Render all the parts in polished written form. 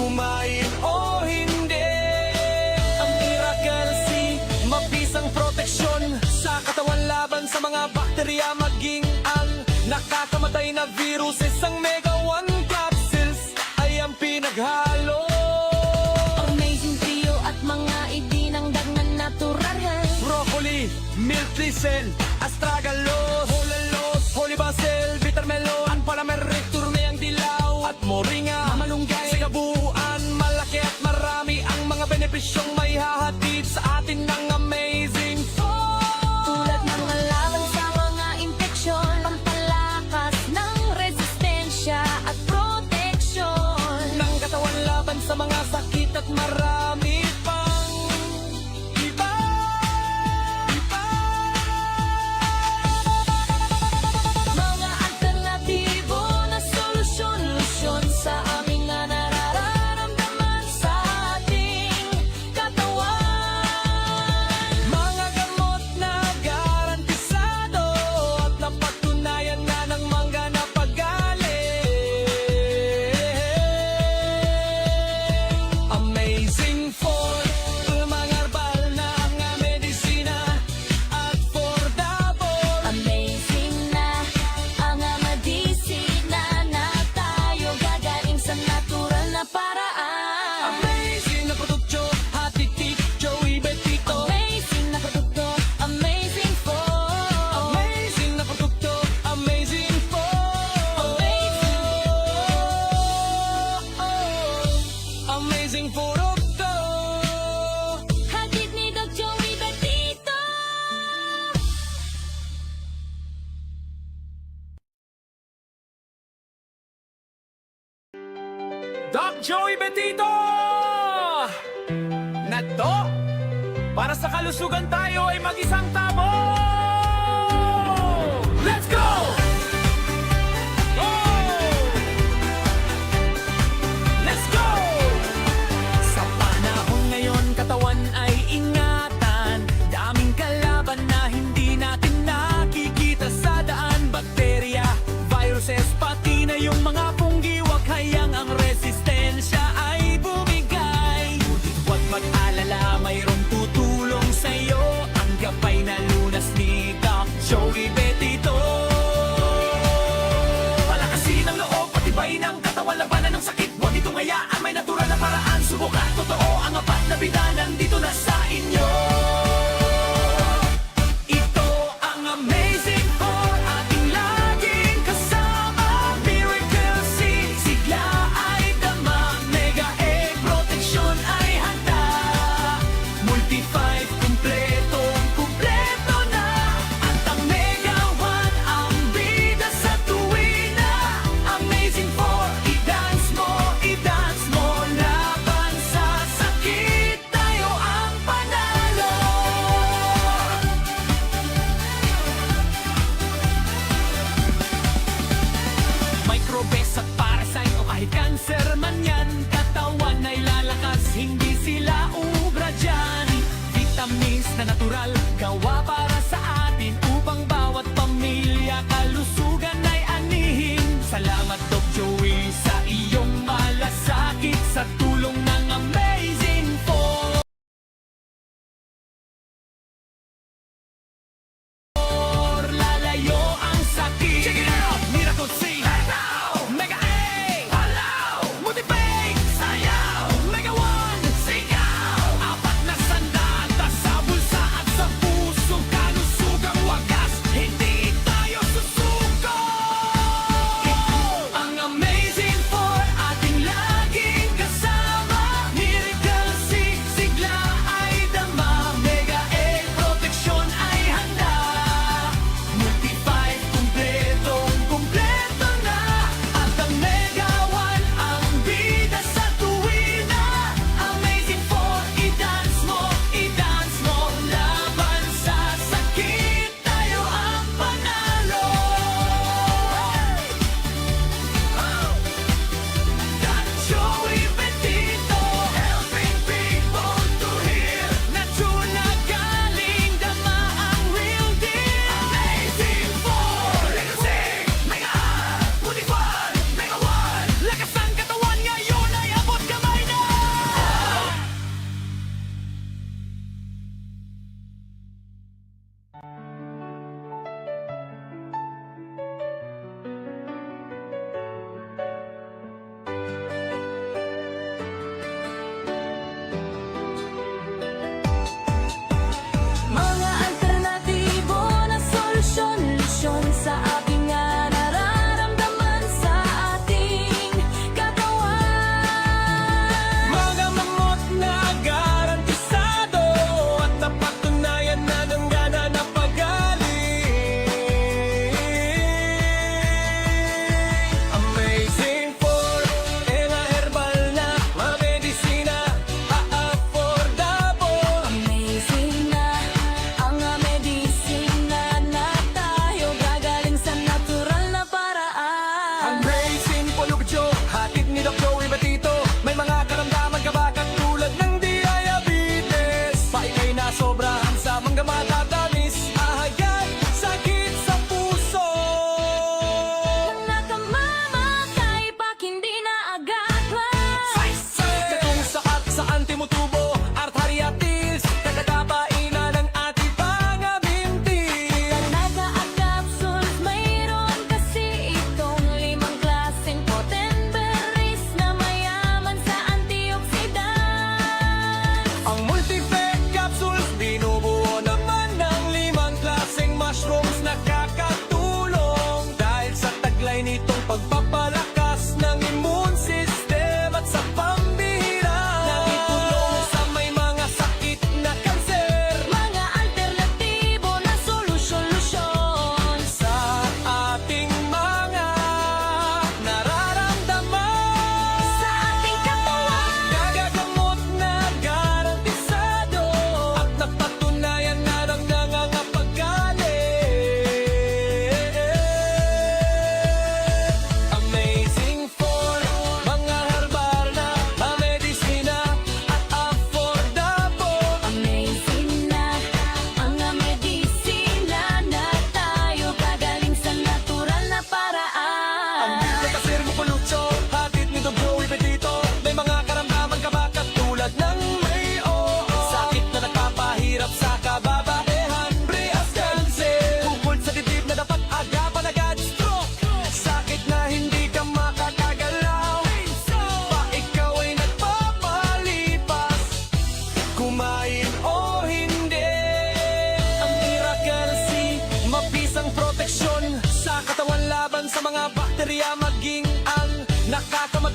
kumain o hindi. Ang Miracle C, mabisang proteksyon sa katawan laban sa mga bakterya, maging ang nakakamatay na virus. Isang Mega One capsules ay ang pinaghalo. Amazing trio at mga idinangdag na natural. Broccoli, milk thistle, astragalus, holalos, holy basil, bitter melon, ang palamerictus, turnayang dilaw, at moringa, malunggay. Sa kabuuan, malaki at marami ang mga benepisyong may hahatid sa atin ng Amazing Food. Tulad ng laban sa mga infeksyon, pampalakas ng resistensya at proteksyon Ng katawan laban sa mga sakit at marami pang iba. Mga alternatibo na solusyon sa aming nga nararamdaman sa ating katawan. Mga gamot na garantisado at napatunayan na ng mga napagaling. Amazing Food, mga herbal na nga medisina at affordable. Amazing na ang medisina na tayo gagaling sa natural na paraan. Amazing na produkto, hati-tik, Joey Betito. Amazing na produkto, amazing food. Amazing na produkto, Amazing Food. Amazing produkto. Hatid ni Doc Joey Betito. Doc Joey Betito! Nato! Para sa kalusugan tayo ay mag-isang tabo! Let's go! Let's go! Sa panahon ngayon, katawan ay ingatan. Daming kalaban na hindi natin nakikita sa daan. Bakterya, viruses, pati na yung mga punggiwak. Hayang ang resistensya ay bumigay. Ngunit huwag mag-alala, mayroong tutulong sa'yo. Ang gabay na lunas ni Doc Joey Betito. Palakasin ang loob, patibay ng katawan, labanan ng sakit. Huwag itong hayaan, may natural na paraan. Subukan, totoo ang apat na bidanan dito na sa inyo. Ito ang Amazing Food, ating laging kasama. Miracle C, sigla ay dama. Mega Egg, proteksyon ay handa. Multi-5, kumpleto na. At ang Mega One, ang bida sa tuwina. Amazing Food, i-dance mo laban sa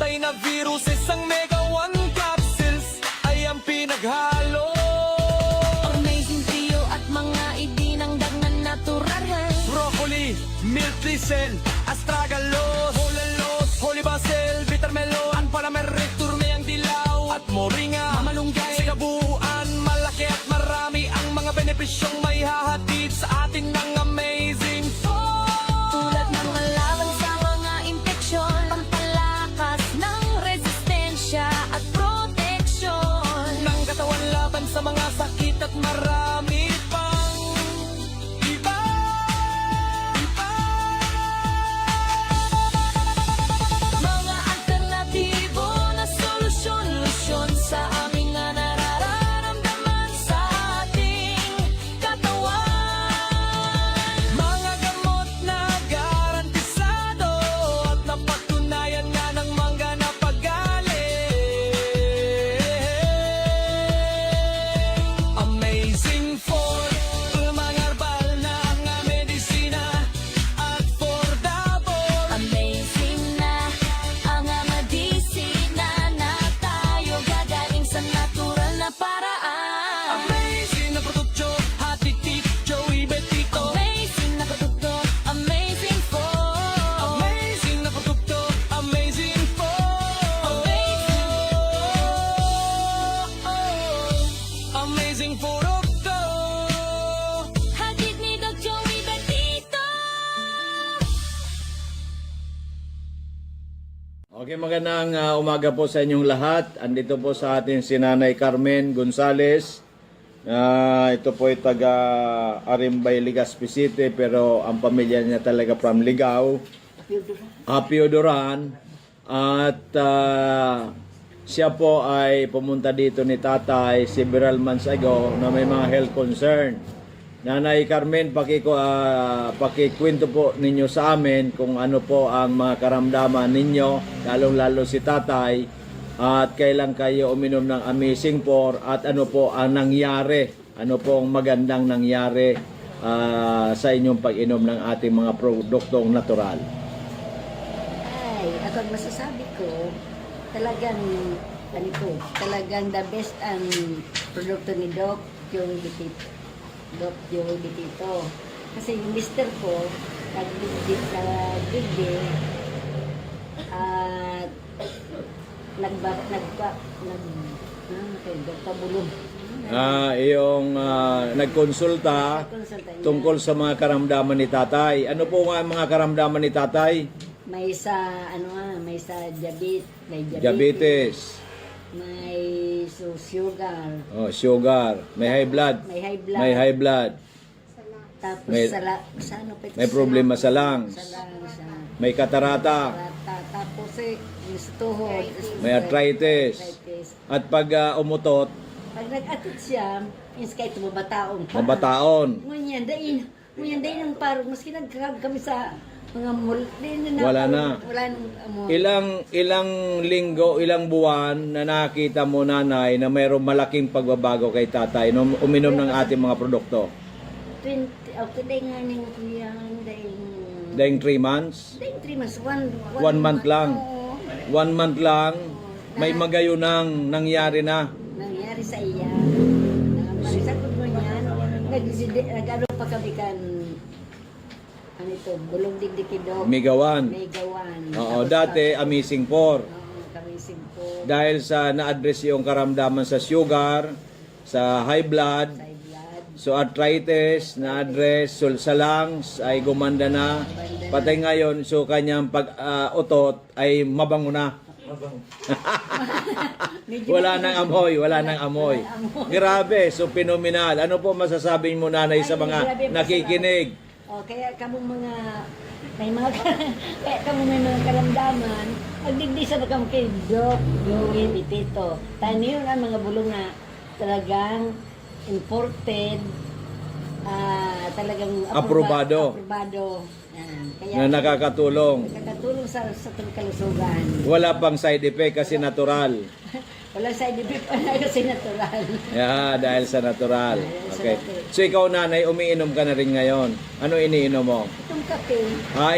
patay na virus. Isang Mega 1 capsules ay ang pinaghalo. Amazing trio at mga idinangdag na natural. Broccoli, milk thistle, astragalus, holalos, holy basil, bitter melon, ang panamerik, turme ang dilaw, at moringa, mamalunggay. Sa kabuuan, malaki at marami ang mga benepisyong may hahatid sa atin ng amazing food. Tulad ng laban sa mga impeksyon, pampalakas ng resistensya at proteksyon. Ng katawan laban sa mga sakit at marami pang iba. Mga alternatibo na solusyon sa aming nararamdaman sa ating katawan. Mga gamot na garantisado at napatunayan nga ng mga napagaling. Amazing Food, mga herbal na nga medisina at affordable. Amazing na ang medisina na tayo gagaling sa natural na paraan. Amazing na produkto, hatid-tit, Joey Betito. Amazing na produkto, amazing food. Amazing na produkto, amazing food. Amazing produkto. Hatid ni Doc Joey Betito. Okay, magandang umaga po sa inyong lahat. Andito po sa atin si Nanay Carmen Gonzales. Ito po ay taga Arimbay, Legazpi City, pero ang pamilya niya talaga from Ligao, Apio Duran. At siya po ay pumunta dito ni tatay several months ago na may mga health concern. Nanay Carmen, pakikwento po ninyo sa amin kung ano po ang mga karamdaman ninyo, lalong-lalo si tatay, at kailan kayo uminom ng Amazing 4 at ano po ang nangyari, ano po ang magandang nangyari sa inyong pag-inom ng ating mga produktong natural. Ay, ako ang masasabi ko, talagang the best ang produkto ni Doc Joey Betito. Doc Joey Betito. Kasi yung mister ko, nag-bigdi at nagpabulong. Iyong nagkonsulta Konsulta niya. tungkol sa mga karamdaman ni tatay. Ano po nga ang mga karamdaman ni tatay? May sa, may sa Diabetes, may sugar, sugar, may high blood, may high blood. may high blood, Tapos May- sa ano pa ito? may problema sa lungs, Sa lungs. may katarata, Tapos yung sa tuhod. may arthritis. At pag umutot, Pag nag-atot siya, is kahit mabataon pa. mabataon. Ngunyan dahin ang parang, maski nagkakag kami sa mga mall, Wala na. Wala nang amo. Ilang linggo, ilang buwan na nakita mo, nanay, na mayroong malaking pagbabago kay tatay nung uminom ng ating mga produkto? 20, okay, dahin nga ning kuya, Dahing 3 months? dahin 3 months, 1 month lang. Oo. 1 month lang, may magayunang nangyari na. Nangyari sa iya. Marisakot mo niyan, nag-ano pa kami kan, ano ito, bulong digdikidok. Migawan. Megawan. Oo, Tapos dati Amazing 4. kami simpo, Dahil sa na-address yung karamdaman sa sugar, sa high blood, high blood. so arthritis, na-address, so sa lungs ay gumanda na. Patay ngayon, so kanyang pag-utot ay mabango na. Medyo Wala nang amoy, wala nang amoy. Grabe, so phenomenal. Ano po masasabi mo, nanay, sa mga nakikinig? kaya kamong mga kaya kamong may mga karamdaman, agdigdisa na kamo kay Doc Joey Betito. Tayo yun ang mga bulong na talagang imported, talagang Aprobado. aprobado. Yan. Kaya Na nakakatulong. nakakatulong sa ating kalusugan. Wala pang side effect kasi natural. Walang side effect pa na kasi natural. Yeah, dahil sa natural. Dahil sa Okay. natural. So ikaw, nanay, umiinom ka na rin ngayon. Ano iniinom mo? Itong kape,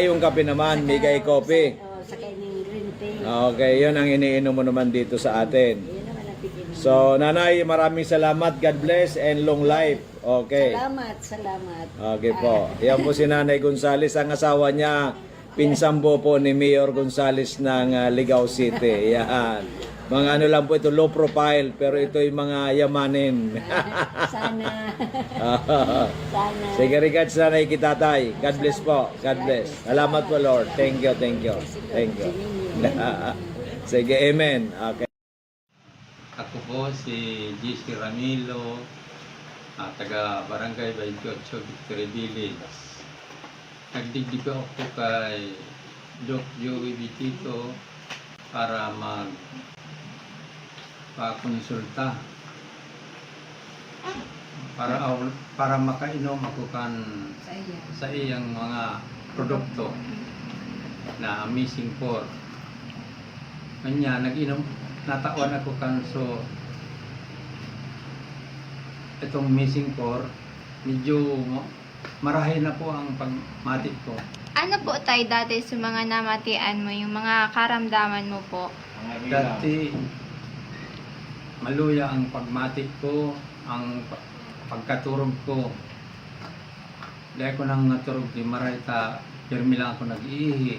Yung kape naman, Migay Coffee. sa kaining green tea. Okay, yun ang iniinom mo naman dito sa atin. Yun naman ang tigil. So, Nanay, maraming salamat. God bless and long life. Okay. Salamat. Okay po. Yan po si Nanay Gonzales. Ang asawa niya, pinsambo po ni Mayor Gonzales ng Ligao City. Yan. Mga ano lang po ito, low profile, pero ito yung mga yamanin. Sana. Sana. Sige, regards Nanay Kitatay. God bless po. God bless. Salamat po, Lord. Thank you, thank you. Thank you. Sige, amen. Okay. Ako po si GC Ramilo, taga Barangay 28, Victory Village. Nagdigdig ako kay Doc Joey Vitito para magpakonsulta. Para makainom ako kan sa iyang mga produkto na Amazing 4. Kanya, nataon ako kan so itong Missing 4 medyo marahay na po ang pagmatik ko. Ano po tayo dati sa mga namatian mo, yung mga karamdaman mo po? Dati maluya ang pagmatik ko, ang pagkaturog ko. Dahil ko nang naturog di maray ta, pirmi lang ako nag-iihi.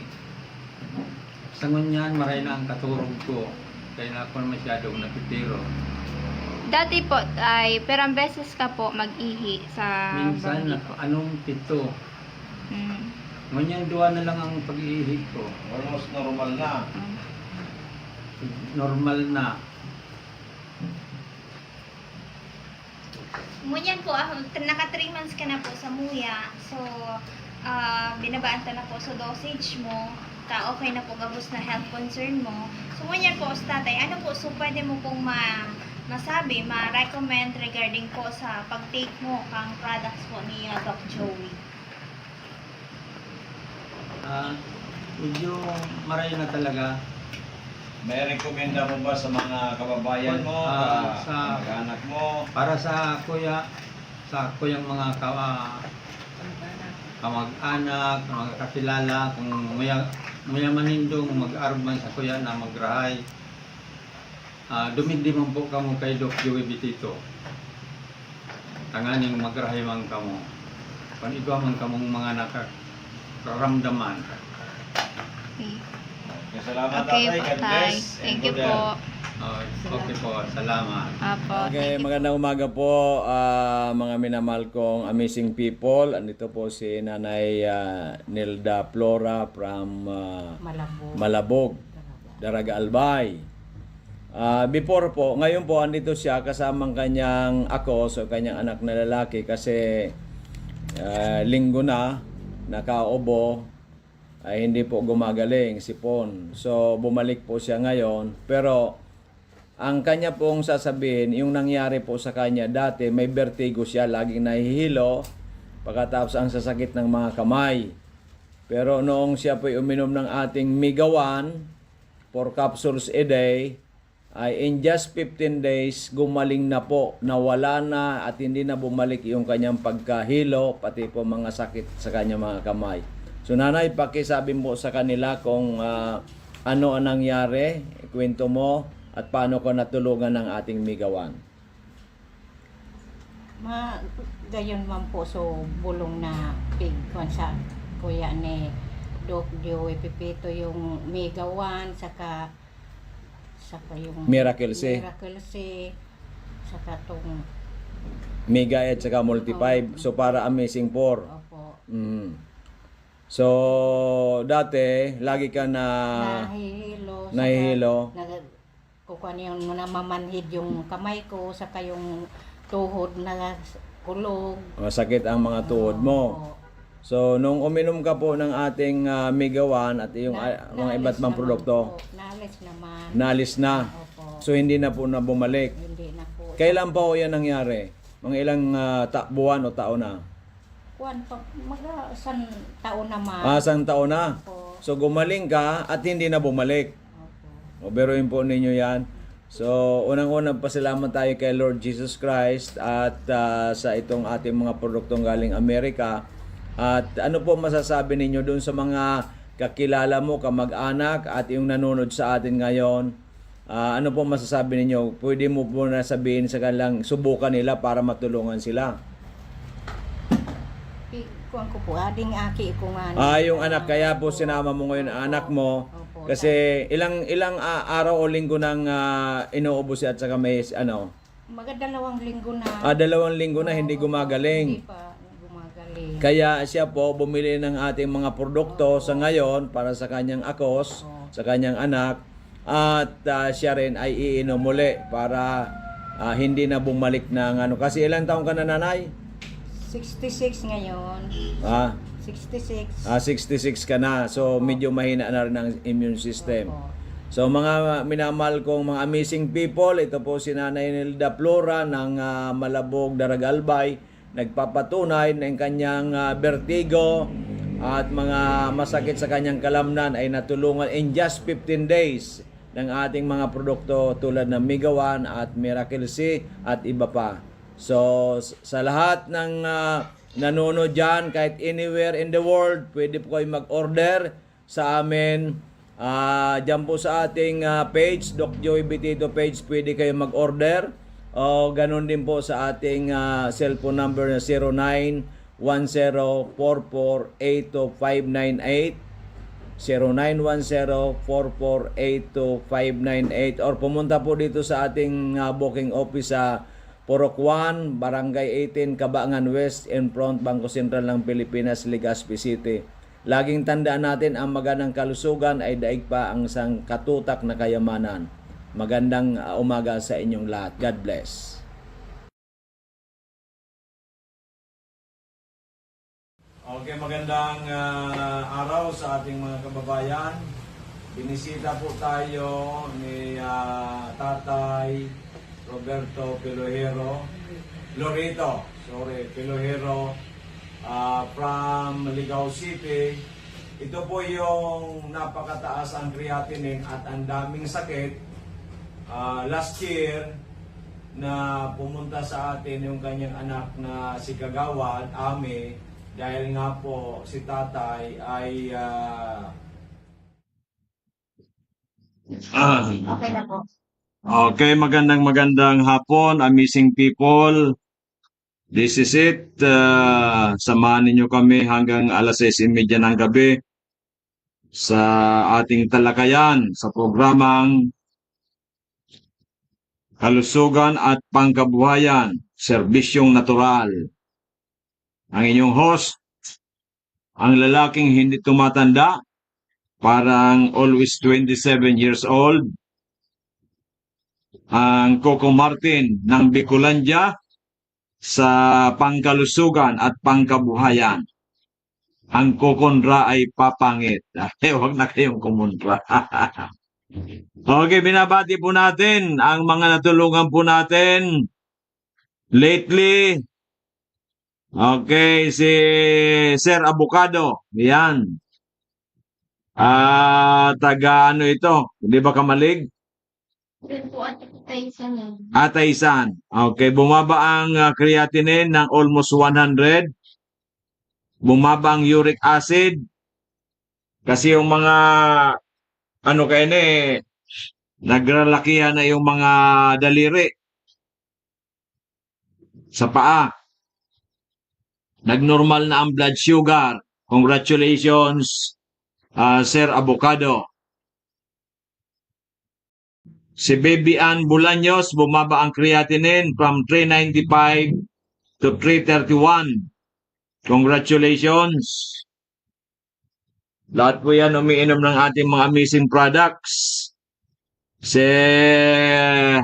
Sa ngunyan, maray na ang katurog ko. Kaya na ako masyadong napipiro. Dati po ay perang beses ka po mag-ihi sa Minsan, banggi po. anong 7. Mm. Ngunyan, 2 na lang ang pag-iihi ko. Almost normal na. Normal na. Ngunyan po, naka 3 months ka na po sa muya. So, binabaan ta na po sa dosage mo. Okay na po gabos na health concern mo. So, ngunyan po, tatay, ano po, so pwede mo pong masabi, ma-recommend regarding po sa pag-take mo kang products po ni Doc Joey? Medyo maray na talaga. May rekomenda mo ba sa mga kababayan mo, sa anak mo? para sa kuyang mga kamag-anak, mga kakilala, kung mayamanindong mag-arman sa kuya na magrahay. Dumigdiman po kamo kay Doc Joey Vitito. Tanganing magrahay man kamo. Kung igwa man kamong mga nakakaramdaman. Okay. Okay, salamat Okay tatay. po, God tay. bless. Thank and you good health. po. Okay po, salamat. Apo, Okay, thank you. magandang umaga po mga minamahal kong amazing people. Andito po si Nanay Nilda Flora from Malabog, Daraga Albay. Before po, ngayon po andito siya kasamang kanyang kanyang anak na lalaki kasi linggo na nakaubo ay hindi po gumagaling si Pon. So bumalik po siya ngayon, pero ang kanya pong sasabihin, yung nangyari po sa kanya dati, may vertigo siya, laging nahihilo, pagkatapos ang sasakit ng mga kamay. Pero noong siya po uminom ng ating Migawan, 4 capsules a day, ay in just 15 days, gumaling na po, nawala na at hindi na bumalik yung kanyang pagkahilo, pati po mga sakit sa kanyang mga kamay. So nanay, pakisabi mo sa kanila kung ano ang nangyari, kwento mo, at paano ko natulungan ng ating Migawan. Gayon man po so bulong na pig kon sa kuya ni Doc Joey Pipito yung Migawan saka yung Miracle C. Saka tong Mega at saka Multi 5. So para Amazing 4. opo So dati lagi ka na nahihilo. kukuha niyo na mamanhid yung kamay ko saka yung tuhod na kulog. Masakit ang mga tuhod mo. Opo. So nung uminom ka po ng ating Migawan at yung mga iba't ibang produkto, Naalis naman. naalis na. Opo. So hindi na po na bumalik. Hindi na po. Kailan po yan nangyari? Mga ilang buwan o taon na? Kuan pa mag-san taon naman. Isang taon na. Opo. So gumaling ka at hindi na bumalik. Opo. O beruin po ninyo yan. So unang-unang pasalamat tayo kay Lord Jesus Christ at sa itong ating mga produktong galing Amerika. At ano po masasabi ninyo doon sa mga kakilala mo, kamag-anak at yung nanonood sa atin ngayon, ano po masasabi ninyo? Pwede mo po na sabihin sa kanilang subukan nila para matulungan sila. Kuan ko po, ading aki ko nga. Yung anak, kaya po sinama mo ngayon ang anak mo. Opo. Kasi ilang araw o linggo nang inuubos at saka may ano, Dalawang linggo na. 2 linggo na hindi gumagaling. Hindi pa gumagaling. Kaya siya po bumili ng ating mga produkto sa ngayon para sa kanyang akos, sa kanyang anak, at siya rin ay iinom muli para hindi na bumalik ng ano. Kasi ilang taong ka na, nanay? 66 ngayon. 66. 66 ka na. So medyo mahina na rin ang immune system. Opo. So mga minamahal kong mga amazing people, ito po si Nanay Nilda Flora ng Malabog, Daragalbay, nagpapatunay ng kanyang vertigo at mga masakit sa kanyang kalamnan ay natulungan in just 15 days ng ating mga produkto tulad ng Migawan at Miracle C at iba pa. So sa lahat ng nanonood dyan, kahit anywhere in the world, pwede po kayo mag-order sa amin. Dyan po sa ating page, Doc Joey Betito page, pwede kayo mag-order. O ganun din po sa ating cellphone number na 0910-4482-598, 0910-4482-598, or pumunta po dito sa ating booking office sa Purok 1, Barangay 18, Cabangan West, in front Bangko Sentral ng Pilipinas, Legazpi City. Laging tandaan natin, ang magandang kalusugan ay daig pa ang isang katutak na kayamanan. Magandang umaga sa inyong lahat. God bless. Okay, magandang araw sa ating mga kababayan. Binisita po tayo ni Tatay Roberto Pilohero, Pilohero from Ligao City. Ito po yung napakataas ang creatinine at ang daming sakit. Last year na pumunta sa atin yung kanyang anak na si Kagawad, Ame, dahil nga po si tatay ay Okay na po. okay, magandang hapon, amazing people. This is it. Samahan ninyo kami hanggang alas 6:30 ng gabi sa ating talakayan sa programang Kalusugan at Pangkabuhayan, Serbisyong Natural. Ang inyong host, ang lalaking hindi tumatanda, parang always 27 years old, ang Coco Martin ng Bicolandia sa pangkalusugan at pangkabuhayan. Ang kukontra ay papangit. Huwag na kayong kumontra. Okay, binabati po natin ang mga natulungan po natin lately. Okay, si Sir Avocado. Yan. Taga ano ito? Di ba Kamalig? Ataysan. Okay, bumaba ang creatinine ng almost 100. Bumaba ang uric acid. Kasi yung mga ano kayo na naglalakihan na yung mga daliri sa paa. Nagnormal na ang blood sugar. Congratulations, Sir Avocado. Si Baby Ann Bulaños, bumaba ang creatinine from 395 to 331. Congratulations. Lahat po yan umiinom ng ating mga amazing products. Sir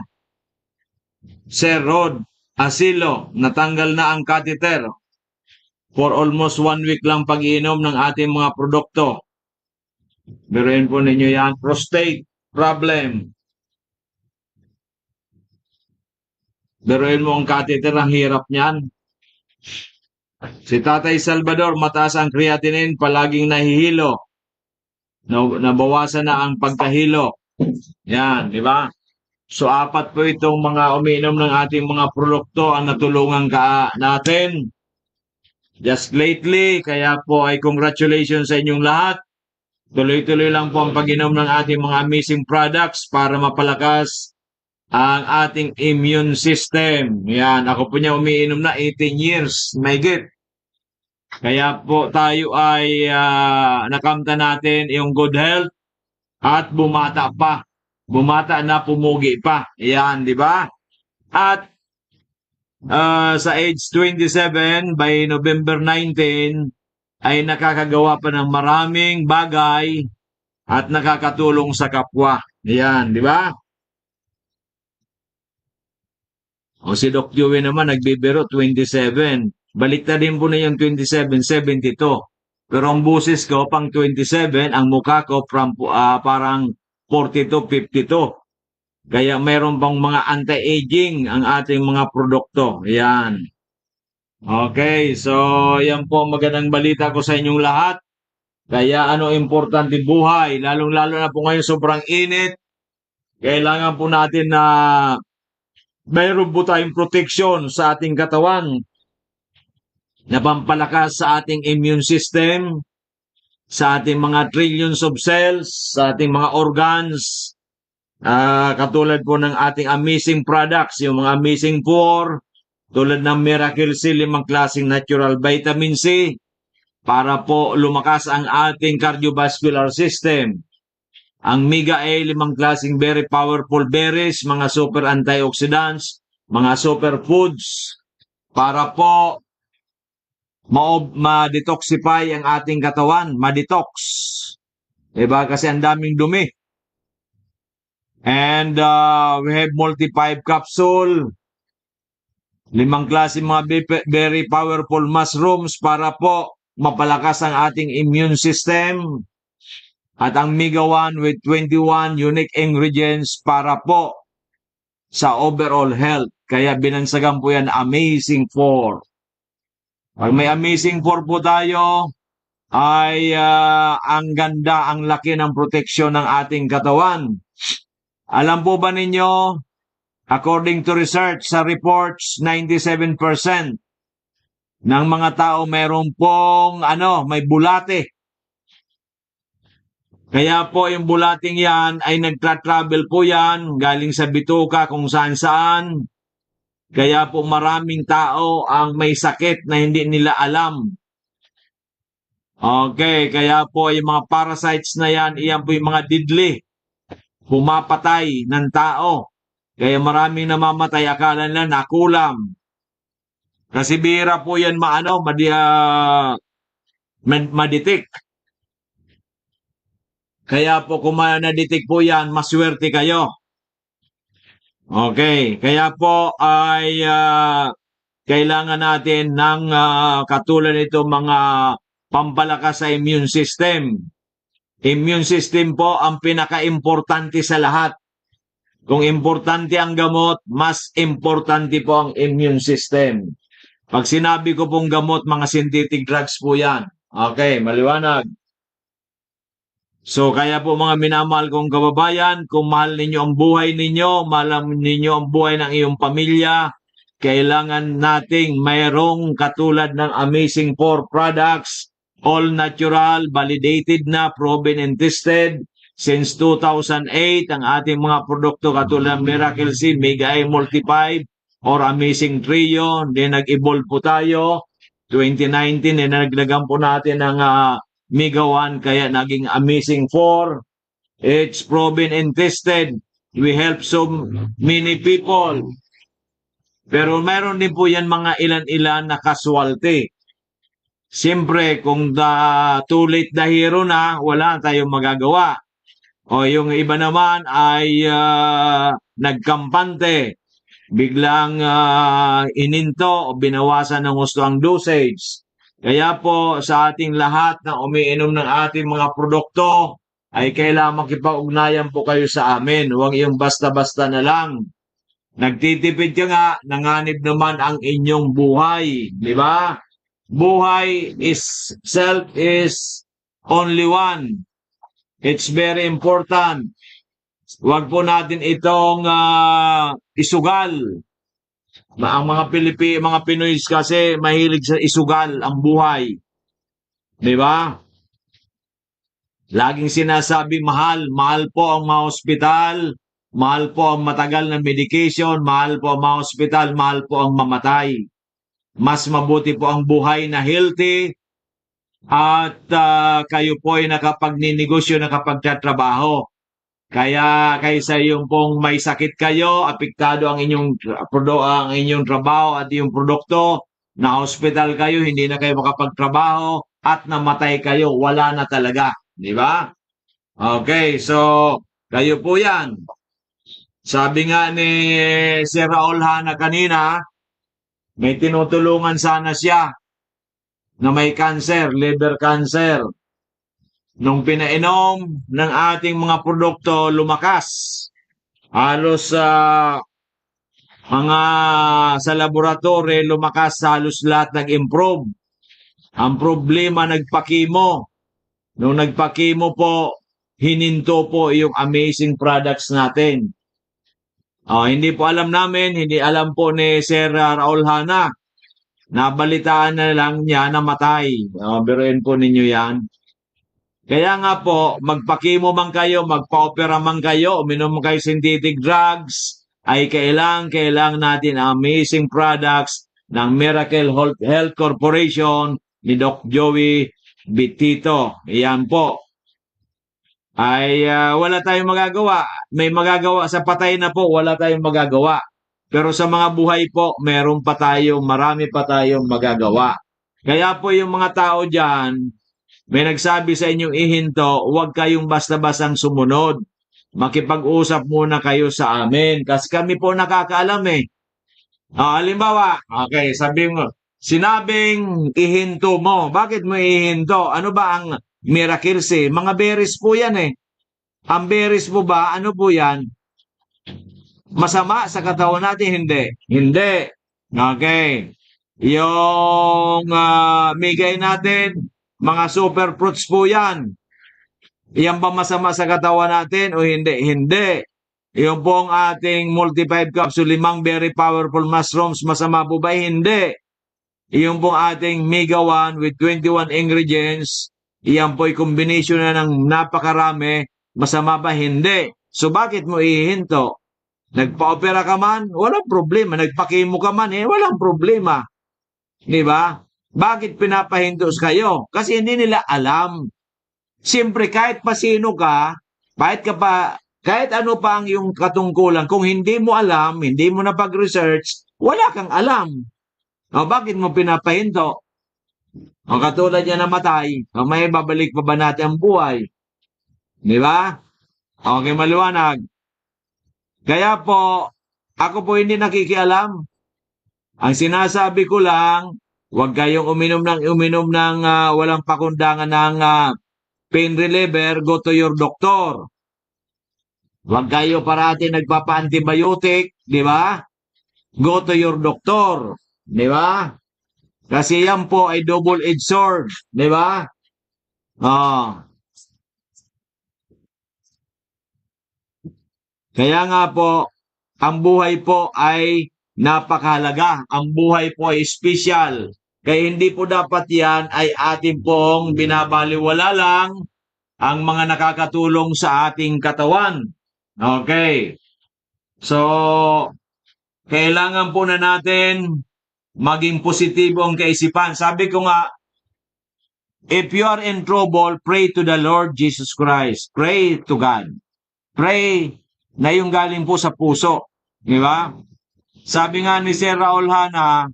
Rod Asilo, natanggal na ang catheter. For almost 1 week lang pag-iinom ng ating mga produkto. Biruin po ninyo yan. Prostate problem. Biruin mo ang catheter, ang hirap niyan. Si Tatay Salvador, mataas ang creatinine, palaging nahihilo. Nabawasan na ang pagkahilo. Yan, di ba? So, 4 po itong mga umiinom ng ating mga produkto ang natulungan natin just lately. Kaya po ay congratulations sa inyong lahat. Tuloy-tuloy lang po ang pag-inom ng ating mga amazing products para mapalakas ang ating immune system. Yan, ako po niya umiinom na 18 years, mahigit. Kaya po tayo ay nakamta natin yung good health at bumata pa. Bumata na, pumugi pa. Yan, di ba? At sa age 27, by November 19, ay nakakagawa pa ng maraming bagay at nakakatulong sa kapwa. Yan, di ba? O si Doc Joey naman nagbibiro 27. Baliktad din po na yung 27, 72. Pero ang busis ko pang 27, ang mukha ko parang 42, 52. Kaya mayroon pang mga anti-aging ang ating mga produkto. Yan. Okay, so yan po ang magandang balita ko sa inyong lahat. Kaya ano importante buhay, lalong-lalo na po ngayon sobrang init. Kailangan po natin na mayroon po tayong protection sa ating katawan na pampalakas sa ating immune system, sa ating mga trillions of cells, sa ating mga organs, katulad po ng ating amazing products, yung mga amazing 4, tulad ng Miracle C, 5 klaseng natural vitamin C, para po lumakas ang ating cardiovascular system. Ang Mega A, 5 klaseng very powerful berries, mga super antioxidants, mga super foods, para po ma-detoxify ang ating katawan, ma-detox. Diba? Kasi ang daming dumi. And we have multi-5 capsule, 5 klase mga very powerful mushrooms para po mapalakas ang ating immune system. At ang Mega 1 with 21 unique ingredients para po sa overall health. Kaya binansagan po yan Amazing 4. Pag may Amazing 4 po tayo, ay ang ganda, ang laki ng proteksyon ng ating katawan. Alam po ba ninyo, according to research sa reports, 97% ng mga tao mayroon pong may bulate. Kaya po yung bulating yan ay nagtra-travel po yan galing sa bituka kung saan-saan. Kaya po maraming tao ang may sakit na hindi nila alam. Okay, kaya po yung mga parasites na yan, iyan po yung mga deadly. Pumapatay ng tao. Kaya maraming namamatay, akala nila nakulam. Kasi bihira po yan ma-detect. Kaya po kung na-detect po yan, maswerte kayo. Okay, kaya po ay kailangan natin ng katulad nito mga pampalakas sa immune system. Immune system po ang pinaka-importante sa lahat. Kung importante ang gamot, mas importante po ang immune system. Pag sinabi ko pong gamot, mga synthetic drugs po yan. Okay, maliwanag. So, kaya po mga minamahal kong kababayan, kung mahal ninyo ang buhay ninyo, mahal ninyo ang buhay ng iyong pamilya, kailangan nating mayroong katulad ng Amazing 4 products, all natural, validated na, proven and tested. Since 2008, ang ating mga produkto katulad ng Miracle C, Mega A Multi-5, or Amazing Trio, then nag-evolve po tayo. 2019, naglagan po natin ng Mega 1, kaya naging Amazing 4. It's proven and tested. We help so many people. Pero meron din po yan mga ilan-ilan na casualty. Siyempre, kung too late the hero na, wala tayong magagawa. O yung iba naman ay nagkampante. Biglang ininto o binawasan ng gusto ang dosage. Kaya po sa ating lahat na umiinom ng ating mga produkto ay kailangan makipag-ugnayan po kayo sa amin. Huwag yung basta-basta na lang. Nagtitipid ka nga, nanganib naman ang inyong buhay. Di ba? Buhay self is only one. It's very important. Huwag po natin itong isugal. Ang mga Pinoy kasi mahilig sa isugal ang buhay. Di ba? Laging sinasabi, mahal. Mahal po ang mga ospital. Mahal po ang matagal na medication. Mahal po ang mga ospital. Mahal po ang mamatay. Mas mabuti po ang buhay na healthy at kayo po ay nakapagninegosyo, nakapagtatrabaho. Kaya kaysa yung pong may sakit kayo, apektado ang ang inyong trabaho at yung produkto, na hospital kayo, hindi na kayo makapagtrabaho at namatay kayo, wala na talaga, di ba? Okay, so kayo po 'yan. Sabi nga ni Sir Raul Hana kanina, may tinutulungan sana siya na may cancer, liver cancer. Nung pinainom ng ating mga produkto, lumakas. Halos sa laboratory, lumakas halos lahat nag-improve. Ang problema, nagpakimo. Nung nagpakimo po, hininto po yung amazing products natin. Hindi po alam namin, hindi alam po ni Sir Raul Hana. Nabalitaan na lang niya na matay. Biruin po ninyo yan. Kaya nga po, magpakimo man kayo, magpa-opera man kayo, uminom kayo synthetic drugs, ay kailangan natin ang amazing products ng Miracle Health Corporation ni Doc Joey Bitito. Iyan po. Ay wala tayong magagawa. May magagawa sa patay na po, wala tayong magagawa. Pero sa mga buhay po, marami pa tayong magagawa. Kaya po yung mga tao dyan, may nagsabi sa inyong ihinto, huwag kayong basta-bastang sumunod. Makipag-usap muna kayo sa amin. Kasi kami po nakakaalam eh. Halimbawa, okay, sinabing ihinto mo. Bakit mo ihinto? Ano ba ang miracles eh? Mga berries po yan eh. Ang berries po ba, ano po yan? Masama sa katawan natin? Hindi. Hindi. Okay. Yung migay natin, mga super fruits po yan. Yan ba masama sa katawan natin o hindi? Hindi. Yung pong ating multi-5 capsule, 5 very powerful mushrooms, masama po ba? Hindi. Yung pong ating Mega 1 with 21 ingredients, yan po'y combination na ng napakarami, masama ba? Hindi. So bakit mo ihinto? Nagpa-opera ka man, walang problema. Nagpakimo ka man, walang problema. Di ba? Bakit pinapahintos kayo? Kasi hindi nila alam. Siyempre, kahit pasino ka, kahit ano pa ang iyong katungkulan, kung hindi mo alam, hindi mo napag-research, wala kang alam. Bakit mo pinapahinto? Katulad niya namatay, may babalik pa ba natin ang buhay? Di ba? Okay, maliwanag. Kaya po, ako po hindi nakikialam. Ang sinasabi ko lang, huwag kayong uminom ng walang pakundangan ng pain reliever, go to your doctor. Huwag kayo parati nagpapa-antibiotic, di ba? Go to your doctor, di ba? Kasi yan po ay double-edged sword, di ba? Kaya nga po, ang buhay po ay napakahalaga. Ang buhay po ay special. Kaya hindi po dapat yan ay ating pong binabaliwala lang ang mga nakakatulong sa ating katawan. Okay. So, kailangan po na natin maging positibo ang kaisipan. Sabi ko nga, if you are in trouble, pray to the Lord Jesus Christ. Pray to God. Pray na yung galing po sa puso. Di ba? Sabi nga ni Sir Raul Hana,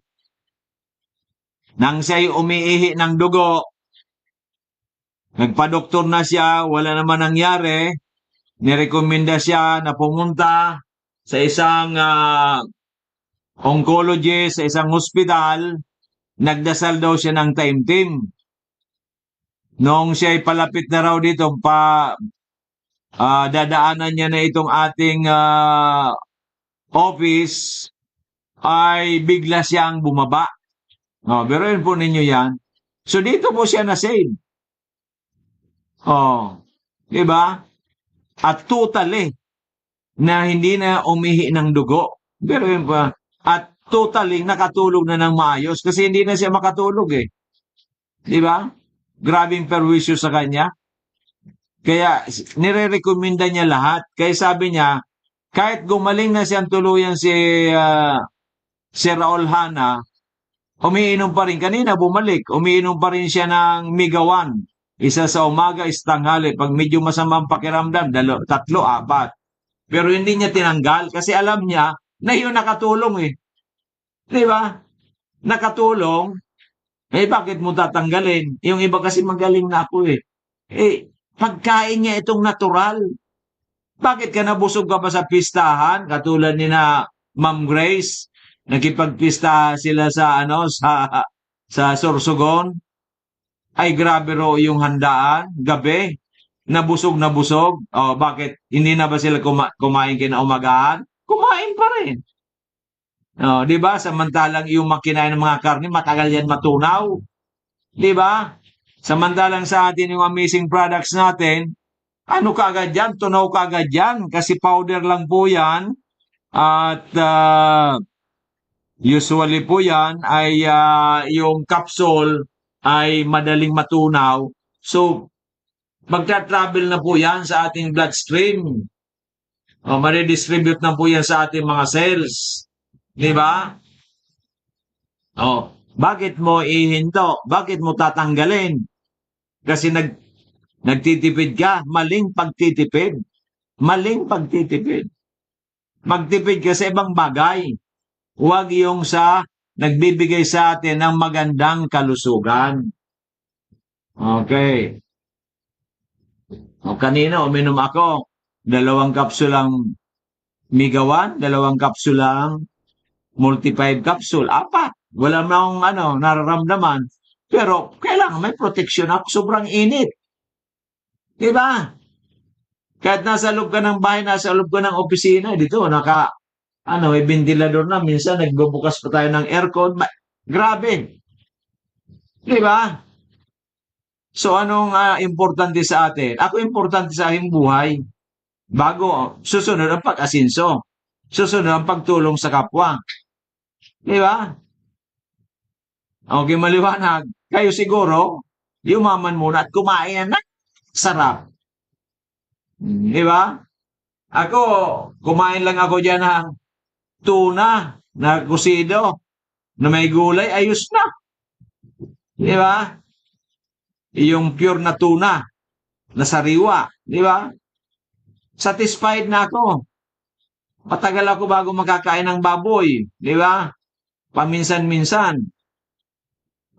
nang siya'y umiihi ng dugo, nagpa-doktor na siya, wala naman nangyari, nirekomenda siya na pumunta sa isang oncologist, sa isang hospital, nagdasal daw siya ng taimtim. Nung siya'y palapit na raw dito, dadaanan niya na itong ating office, ay bigla siyang bumaba. Biruin po ninyo yan. So dito po siya na-save. Diba? At totally, na hindi na umihi ng dugo. Biruin pa. At totally, nakatulog na ng maayos kasi hindi na siya makatulog eh. Diba? Grabing perwisyo sa kanya. Kaya nire-recommenda niya lahat. Kaya sabi niya, kahit gumaling na siyang tuluyan si Raul Hana, umiinom pa rin. Kanina bumalik, umiinom pa rin siya ng Migawan. Isa sa umaga, isa tanghali. Pag medyo masamang pakiramdam, 3, 4. Pero hindi niya tinanggal kasi alam niya na yun nakatulong eh. Di ba? Nakatulong, bakit mo tatanggalin? Yung iba kasi magaling na ako eh. Pagkain niya itong natural. Bakit ka nabusog ka pa sa pistahan? Katulad ni na Ma'am Grace, nakipagpista sila sa Sorsogon. Ay grabe ro yung handaan, gabi, nabusog na busog. Oh, bakit? Hindi na ba sila kumain kinaumagahan? Kumain pa rin. Oh, 'di ba? Samantalang yung makinain ng mga karne, matagal yan matunaw. 'Di ba? Samantalang sa atin yung amazing products natin, ano kaagad yan? Tunaw kaagad yan. Kasi powder lang po yan. At usually po yan ay yung capsule ay madaling matunaw. So, magta-travel na po yan sa ating bloodstream. O, maridistribute na po yan sa ating mga cells. Di ba? O, bakit mo ihinto? Bakit mo tatanggalin? Kasi nagtitipid ka. Maling pagtitipid. Maling pagtitipid. Magtipid ka sa ibang bagay. Huwag yung sa nagbibigay sa atin ng magandang kalusugan. Okay. O, kanina uminom ako. 2 kapsulang Migawan, 2 kapsulang Multi-5 capsule, 4. Wala na akong nararamdaman. Pero kailangan may protection ako. Sobrang init. Diba? Kahit nasa loob ka ng bahay, nasa loob ka ng opisina, dito, may ventilador na. Minsan, nagbubukas pa tayo ng aircon. Grabe. Diba? So, anong importante sa atin? Ako, importante sa aking buhay. Susunod ang pag-asinso. Susunod ang pagtulong sa kapwa. Diba? Okay, maliwanag. Kayo siguro, yumaman muna at kumain na. Sarap. Diba? Ako, kumain lang ako dyan ng tuna na kusido na may gulay, ayos na. Diba? Yung pure na tuna na sariwa. Diba? Satisfied na ako. Patagal ako bago makakain ng baboy. Diba? Paminsan-minsan.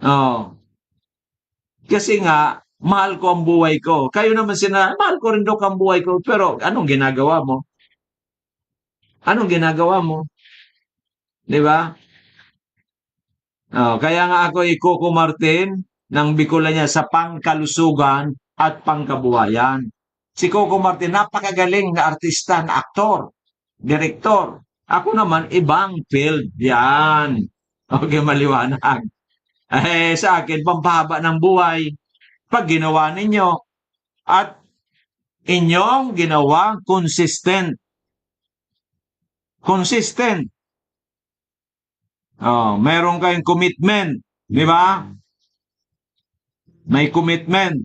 Oh. Kasi nga, mahal ko ang buhay ko. Kayo naman mahal ko rin daw ang buhay ko. Pero anong ginagawa mo? Anong ginagawa mo? Di ba? Oh, kaya nga ako Coco Martin ng Bicolania sa pangkalusugan at pangkabuhayan. Si Coco Martin, napakagaling na artista, na aktor, direktor. Ako naman, ibang field. Yan. Okay, maliwanag. Sa akin, pampahaba ng buhay. Pag ginawa ninyo at inyong ginawang consistent. Consistent. Oh, meron kayong commitment. Di ba? May commitment.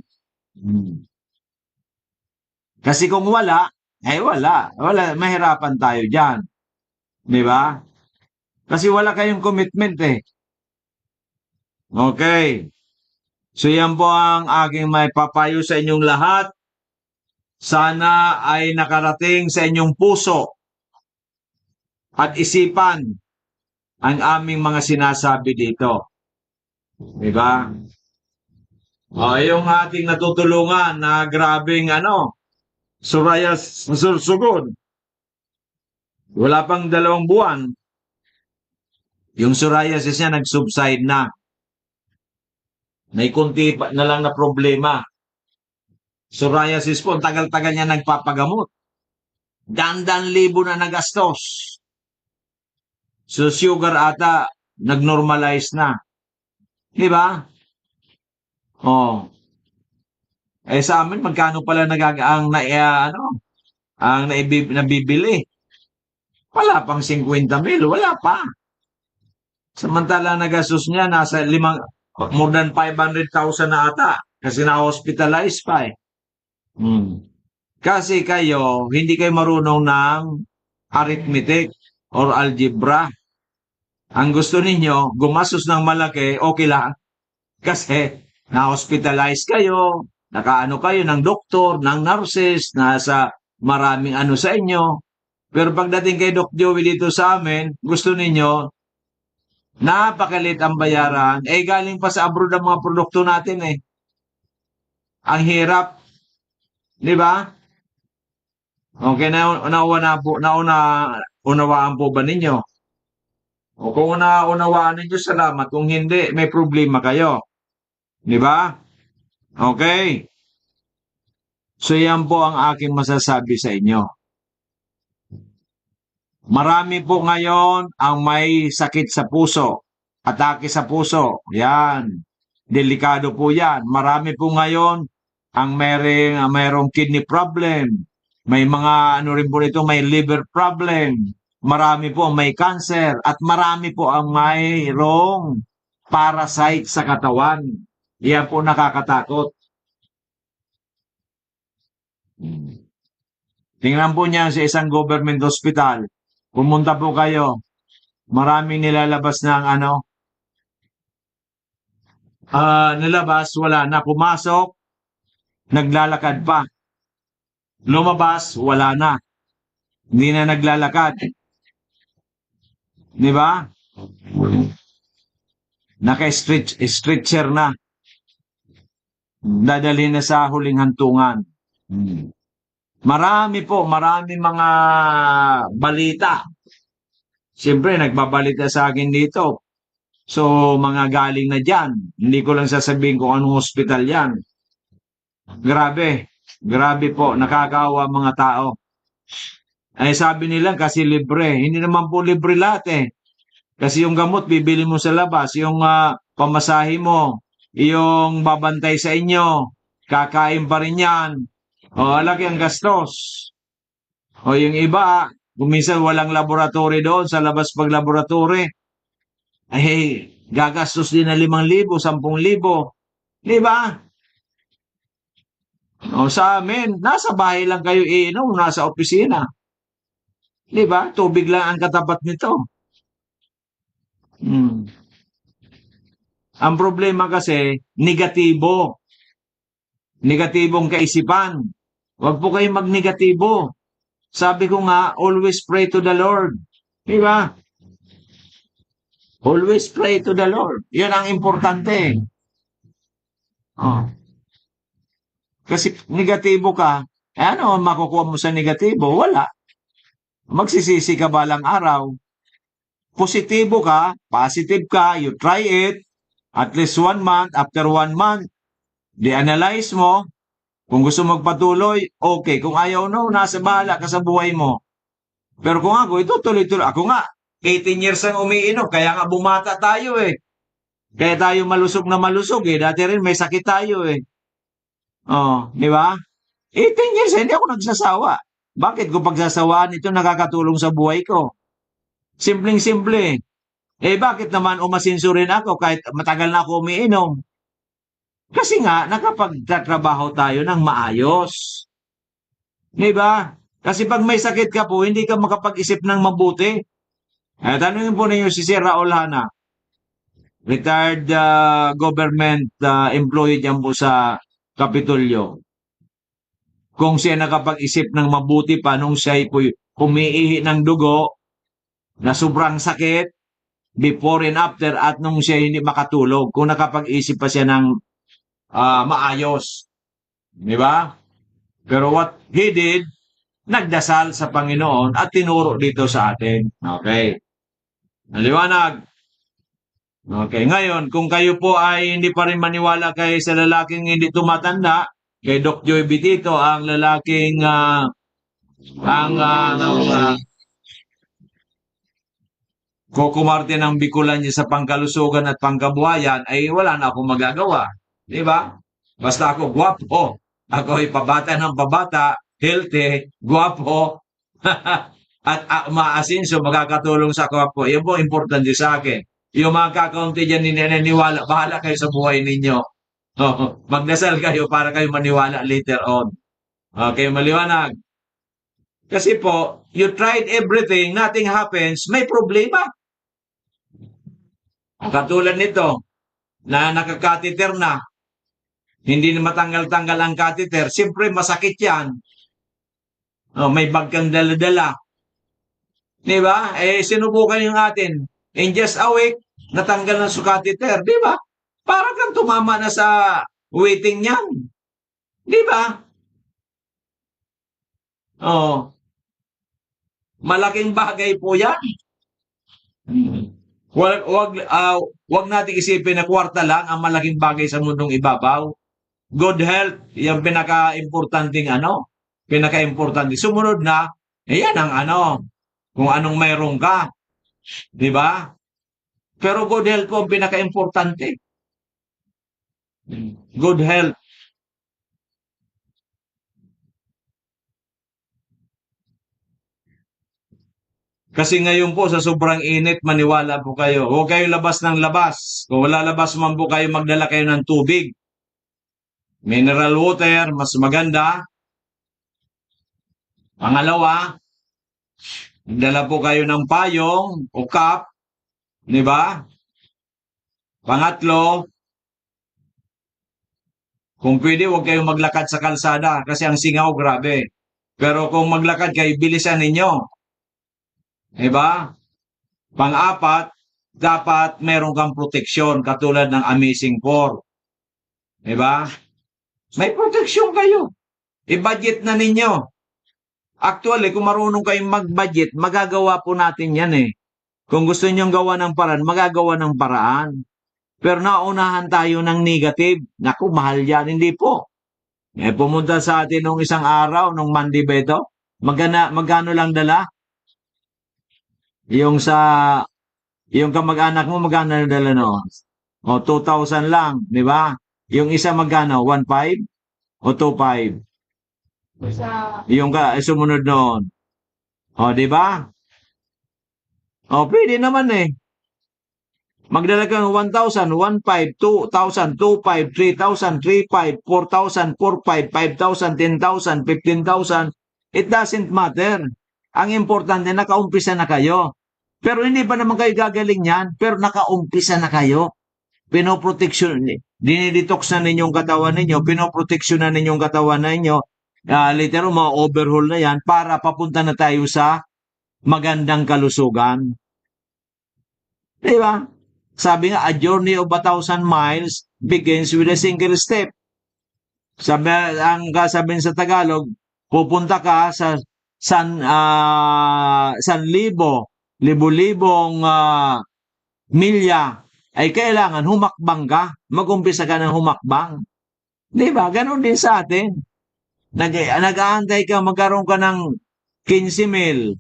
Kasi kung wala, wala. Mahirapan tayo dyan. Di ba? Kasi wala kayong commitment eh. Okay. So yan po ang aking may papayo sa inyong lahat. Sana ay nakarating sa inyong puso at isipan ang aming mga sinasabi dito. Diba? Yung ating natutulungan na grabing Soraya Sorsogon. Wala pang 2 buwan. Yung psoriasis niya nag-subside na. May kunti na lang na problema. Psoriasis po, tagal-tagal niya nagpapagamot. Dandan libo na nagastos. So sugar ata nag-normalize na. Di ba? Oh. Sa amin magkano pala nabibili? Wala pang 50,000, wala pa. Samantala nagastos niya nasa more than 500,000 na ata kasi na-hospitalize pa eh. Hmm. Kasi kayo, hindi kayo marunong ng arithmetic or algebra. Ang gusto ninyo, gumastos ng malaki, okay lang. Kasi na-hospitalize kayo, nakaano kayo ng doktor, ng nurses, nasa maraming ano sa inyo. Pero pagdating kay Doc Joey dito sa amin, gusto ninyo, napakalit ang bayaran. Eh, galing pa sa abroad ang mga produkto natin eh. Ang hirap, di ba? Okay, unawaan po ba ninyo? O kung unawaan ninyo, salamat. Kung hindi, may problema kayo. Di ba? Okay. So yan po ang aking masasabi sa inyo. Marami po ngayon ang may sakit sa puso, atake sa puso. Yan. Delikado po yan. Marami po ngayon ang mayroong kidney problem. May mga ano rin po nito, may liver problem. Marami po ang may cancer at marami po ang mayroong parasite sa katawan. Yan po nakakatakot. Tingnan po niya sa isang government hospital. Pumunta po kayo. Maraming nilalabas ng nilabas, wala na. Pumasok, naglalakad pa. Lumabas, wala na. Hindi na naglalakad. Di ba? Naka-stretcher na. Dadalhin na sa huling hantungan. Marami mga balita. Siyempre, nagbabalita sa akin dito. So, mga galing na dyan. Hindi ko lang sasabihin kung anong hospital yan. Grabe. Grabe po. Nakakaawa mga tao. Ay sabi nila kasi libre. Hindi naman po libre lahat eh. Kasi yung gamot, bibili mo sa labas. Yung pamasahe mo. Yung babantay sa inyo. Kakain pa rin yan. O, laki ang gastos. O, yung iba, kung minsan walang laboratory doon, sa labas pag laboratory, ay, gagastos din na 5,000, 10,000. Di ba? O, sa amin, nasa bahay lang kayo iinom, nasa opisina. Di ba? Tubig lang ang katapat nito. Ang problema kasi, negatibo. Negatibong kaisipan. Huwag po kayong magnegatibo. Sabi ko nga, always pray to the Lord. Di ba? Always pray to the Lord. Yan ang importante. Oh. Kasi negatibo ka, ano ang makukuha mo sa negatibo? Wala. Magsisisi ka balang araw. Positibo ka, positive ka, you try it, at least 1 month, after 1 month, di-analyze mo, kung gusto magpatuloy, okay. Kung ayaw, no, nasa bahala ka sa buhay mo. Pero kung ako, ito tuloy-tuloy. Ako nga, 18 years ang umiinom, kaya nga bumata tayo eh. Kaya tayo malusog na malusog eh. Dati rin may sakit tayo eh. Oh, di ba? 18 years, hindi ako nagsasawa. Bakit ko pagsasawaan ito nakakatulong sa buhay ko? Simpleng-simple. Eh bakit naman umasinso rin ako kahit matagal na ako umiinom? Kasi nga, nakapagtatrabaho tayo ng maayos. Di ba? Kasi pag may sakit ka po, hindi ka makapag-isip ng mabuti. Tanungin po ninyo si Sir Raul Hana, retired government employee dyan po sa Kapitolyo. Kung siya nakapag-isip ng mabuti pa nung siya po humiihi ng dugo na sobrang sakit, before and after, at nung siya hindi makatulog, kung nakapag-isip pa siya ng maayos. Di ba? Pero what he did, nagdasal sa Panginoon at tinuro dito sa atin. Okay. Naliwanag. Okay. Ngayon, kung kayo po ay hindi pa rin maniwala kay sa lalaking hindi tumatanda, kay Doc Joy Bitito, ang lalaking kukumarte ng bikulan niya sa pangkalusugan at pangkabuhayan, ay wala na akong magagawa. Di ba? Basta ako gwapo. Ako ay pabata ng pabata, healthy, gwapo, at maasinso, magkakatulong sa gwapo. Yan po importante sa akin. Yung mga kakaunti dyan naniniwala, bahala kayo sa buhay ninyo. Magdasal kayo para kayo maniwala later on. Okay, maliwanag. Kasi po, you tried everything, nothing happens, may problema. Katulad nito, na nakakateter na, hindi na matanggal-tanggal ang catheter, siyempre masakit yan. May bag kang dala-dala. Di ba? Sinubukan yung atin. In just a week, natanggal na sa catheter. Di ba? Para kang tumama na sa waiting yan. Di ba? Oh, malaking bagay po yan. Wag natin isipin na kwarta lang ang malaking bagay sa mundong ibabaw. Good health, yung pinaka-importanting pinaka-importante. Sumunod na, yan ang kung anong mayroon ka. Di ba? Pero good health po ang pinaka-importante. Good health. Kasi ngayon po sa sobrang init, maniwala po kayo. Huwag kayo labas ng labas. Kung wala labas man po kayo, magdala kayo ng tubig. Mineral water, mas maganda. Pangalawa, magdala po kayo ng payong o cup. Di ba? Pangatlo, kung pwede, huwag kayong maglakad sa kalsada kasi ang singaw, grabe. Pero kung maglakad kayo, bilisan ninyo. Diba? Pang-apat, dapat meron kang proteksyon katulad ng Amazing 4. Diba? May proteksyon kayo. I-budget na ninyo. Actually, kung marunong kayong mag-budget, magagawa po natin yan eh. Kung gusto nyong gawa ng paraan, magagawa ng paraan. Pero naunahan tayo ng negative. Naku, mahal yan. Hindi po. Pumunta sa atin nung isang araw, nung Monday ba ito? Magkano lang dala? Yung kamag-anak mo, magkano na dala noon? O, 2,000 lang, di ba? Yung isa magkano? 1,500? O 2,500? Yung sumunod noon. O, di ba? O, pwede naman eh. Magdala ka ng 1,000, 1,500, 2,000, 2,500, 3,000, 3,500, 4,000, 4,500, 5,000, 10,000, 15,000. It doesn't matter. Ang importante, nakaumpisa na kayo. Pero hindi pa naman kayo gagaling yan. Pero nakaumpisa na kayo. Pinoproteksyon, dinidetox na ninyong katawan ninyo, pinoproteksyon na ninyong katawan ninyo. Later, ma-overhaul na yan para papunta na tayo sa magandang kalusugan. Diba? Sabi nga, a journey of 1,000 miles begins with a single step. Ang kasabihin sa Tagalog, pupunta ka sa libo-libong milya, ay kailangan humakbang ka. Mag-umpisa ka ng humakbang. Di ba? Ganon din sa atin. Nag-aantay ka, magkaroon ka ng 15 mil.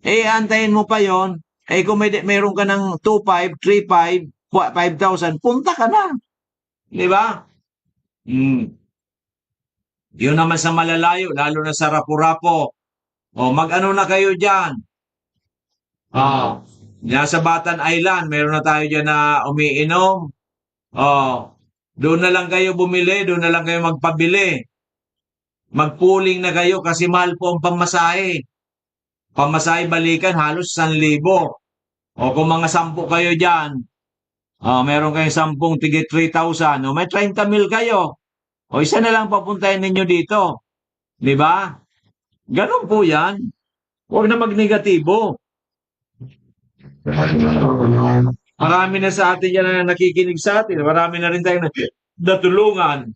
Antayin mo pa yon. Kung mayroon ka ng 2,500, 3,500, 5,000, punta ka na. Di ba? Yun naman sa malalayo, lalo na sa Rapu-Rapo. Mag-ano na kayo dyan? Nasa Batan Island, meron na tayo dyan na umiinom. Doon na lang kayo bumili, doon na lang kayo magpabili. Magpuling na kayo kasi mahal po ang pamasahe. Pamasahe balikan, halos 1,000. Kung mga 10 kayo dyan, meron kayong 10, tigit 3,000. May 30 mil kayo. Isa na lang papuntahin ninyo dito. Di ba? Ganun po yan. Huwag na magnegatibo. Marami na sa atin yan na nakikinig sa atin. Marami na rin tayong natulungan.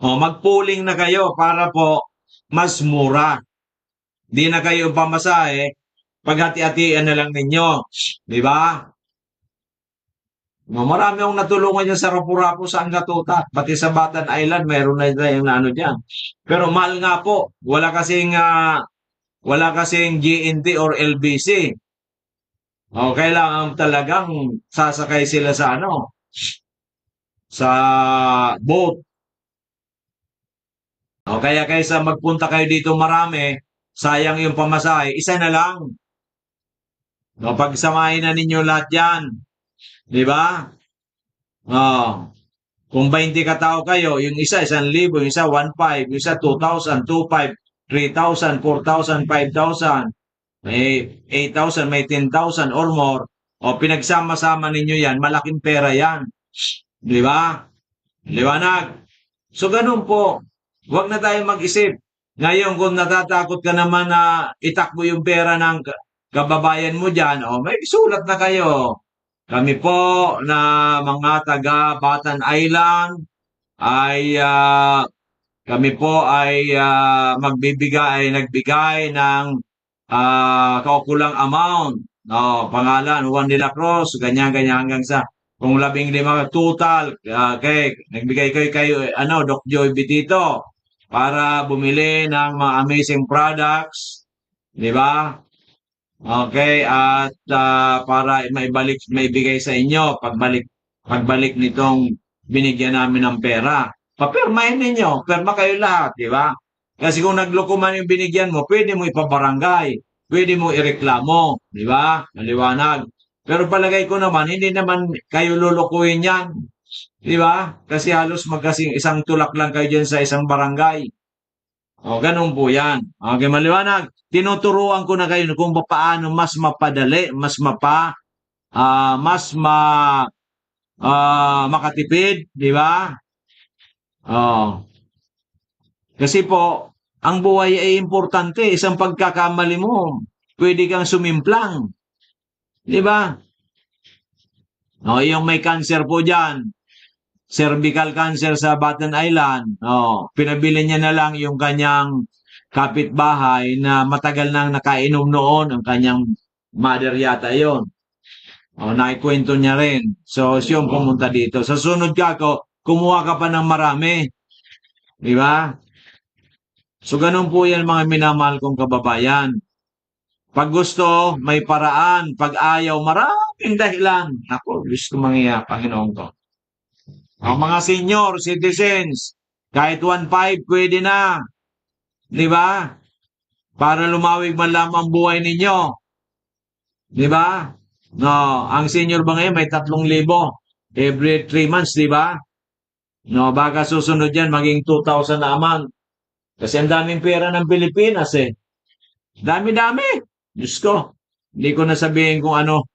Magpuling na kayo para po mas mura. Di na kayo pamasahe, paghati-hatian na lang ninyo. Di ba? Marami akong natulungan dyan sa Rapu-Rapo sa Angatuta. Pati sa Batan Island, mayroon na tayong dyan. Pero mahal nga po. Wala kasing GNT or LBC. Kailangan talagang sasakay sila sa sa boat. Kaya kaysa magpunta kayo dito marami, sayang yung pamasahe, isa na lang. Pagsamahin na ninyo lahat yan. Di ba? Kung 20 katao kayo, yung isa 1,000, yung isa 1,500, yung isa 2,000, 2,500, 3,000, 4,000, 5,000, may 8,000, may 10,000 or more, o pinagsama-sama ninyo yan, malaking pera yan. Di ba? Liwanag. So, ganun po. Huwag na tayo mag-isip. Ngayon, kung natatakot ka naman na itakbo yung pera ng kababayan mo dyan, o may sulat na kayo. Kami po na mga taga Batan Island ay nagbigay ng kaukulang amount. No, pangalan, Juan de la Cruz, ganyan-ganyan hanggang sa kung 15 total, okay, nagbigay kayo, Doc Joy Bitito, para bumili ng mga amazing products, di ba? Okay, at para maibigay sa inyo pagbalik nitong binigyan namin ng pera. Papirmahin ninyo, pirma kayo lahat, di ba? Kasi kung nagloko man yung binigyan mo, pwede mo ipabarangay, pwede mo ireklamo, di ba? Maliwanag. Pero palagay ko naman, hindi naman kayo lulukuhin yan, di ba? Kasi halos magkasing isang tulak lang kayo dyan sa isang barangay. O, ganun po yan. Okay, maliwanag. Tinuturuan ko na kayo kung paano mas mapadali, makatipid, di ba? Oh. Kasi po, ang buhay ay importante. Isang pagkakamali mo, pwede kang sumimplang. Di ba? O, yung may cancer po dyan, cervical cancer sa Batan Island, pinabili niya na lang yung kanyang kapitbahay na matagal nang nakainom noon, ang kanyang mother yata yon. Naikwento niya rin. So, siyang pumunta dito. Sa sunod ka ako, kumuha ka pa ng marami. Di ba? So, ganun po yan mga minamahal kong kababayan. Pag gusto, may paraan. Pag ayaw, maraming dahilan. Ako, Diyos ko mangiya, Panginoon ko. Ang mga senior citizens, kahit 1,500 pwede na. Di ba? Para lumawig man lang ang buhay ninyo. Di ba? No, ang senior ba ngayon may 3,000 every 3 months, di ba? No, baka susunod yan maging 2,000 na a month. Kasi ang daming pera ng Pilipinas eh. Dami-dami. Diyos ko. Hindi ko na sabihin kung ano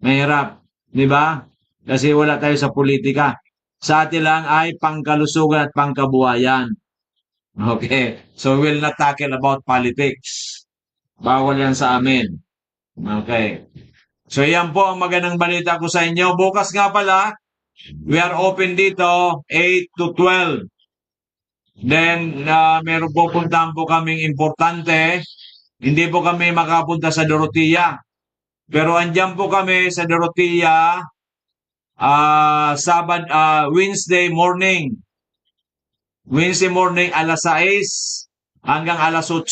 mahirap. Di ba? Kasi wala tayo sa politika. Sa atin lang ay pangkalusugan at pangkabuhayan. Okay. So, we'll not tackle about politics. Bawal yan sa amin. Okay. So, yan po ang magandang balita ko sa inyo. Bukas nga pala, we are open dito 8 to 12. Then, meron po puntahan po kaming importante. Hindi po kami makapunta sa Dorotea. Pero andyan po kami sa Dorotea Wednesday morning. Wednesday morning alas 6 hanggang alas 8.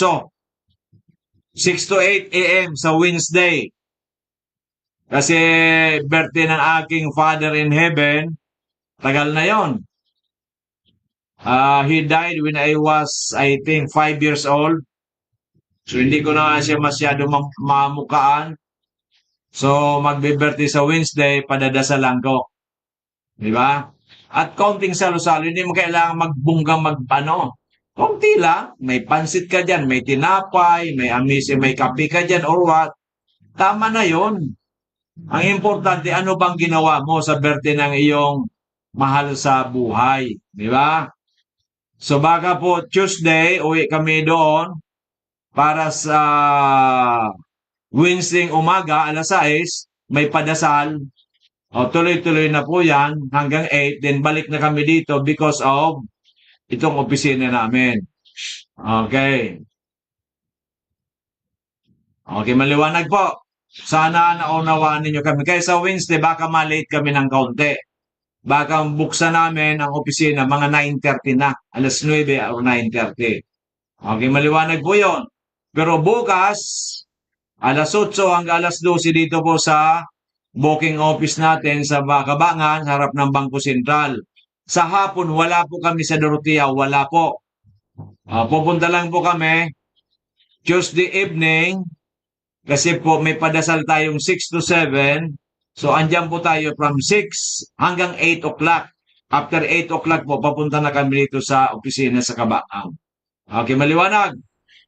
6 to 8 a.m. sa Wednesday. Kasi birthday ng aking Father in Heaven, tagal na yon. He died when I was, I think, 5 years old. So, hindi ko na siya masyado mamukaan. So, magbe-birthday sa Wednesday, padadasalan ko. Di ba? At konting salo-salo, hindi mo kailangan magbunggang konti lang. May pansit ka dyan, may tinapay, may amise, may kape ka dyan, or what. Tama na yon. Ang importante, ano bang ginawa mo sa birthday ng iyong mahal sa buhay? Di ba? So, baka po Tuesday, uwi kami doon para sa Wednesday umaga, alas 6, may padasal. O, tuloy-tuloy na po yan hanggang 8. Then, balik na kami dito because of itong opisina namin. Okay. Okay, maliwanag po. Sana naunawaan ninyo kami. Kaya sa Wednesday, baka malate kami ng kaunti. Baka buksan namin ang opisina mga 9:30 na. Alas 9 o 9:30. Okay, maliwanag po yon. Pero bukas, alas 8 hanggang alas 12 dito po sa booking office natin sa Kabangan, harap ng Bangko Sentral. Sa hapon, wala po kami sa Dorotea. Wala po. Pupunta lang po kami Tuesday evening kasi po may padasal tayong 6 to 7. So, andyan po tayo from 6 hanggang 8 o'clock. After 8 o'clock po, papunta na kami dito sa opisina sa Kabaang. Okay, maliwanag.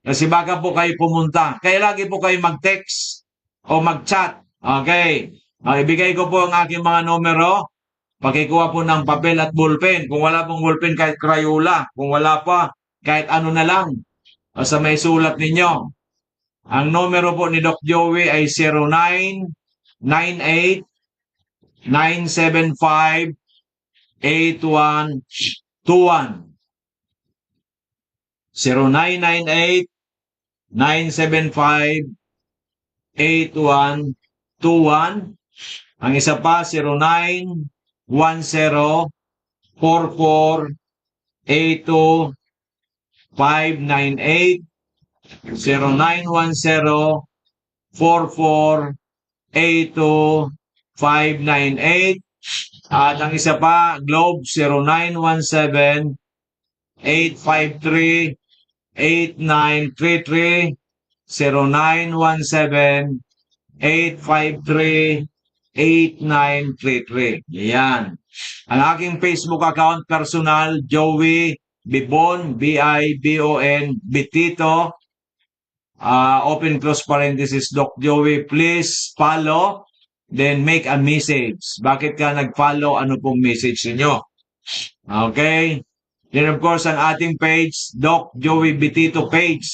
Kasi baka po kayo pumunta. Kaya lagi po kayo mag-text o mag-chat. Okay. Ibigay ko po ang aking mga numero. Pakikuha po ng papel at ballpen. Kung wala pong ballpen, kahit Crayola. Kung wala pa, kahit ano na lang. Basta may sulat ninyo. Ang numero po ni Doc Joey ay 0998-975-8121. 0998-975-8121. Ang isa pa, 0910-44-82-598. 0910-44-82-598. At ang isa pa, Globe, 0917-853-8933. 0917-853-8933. Yan. Ang aking Facebook account personal, Joey Bibon, B-I-B-O-N, Bitito. Open close parenthesis, Doc Joey. Please follow, then make a message. Bakit ka nag-follow? Ano pong message niyo? Okay? Then of course, ang ating page, Doc Joey Bitito page.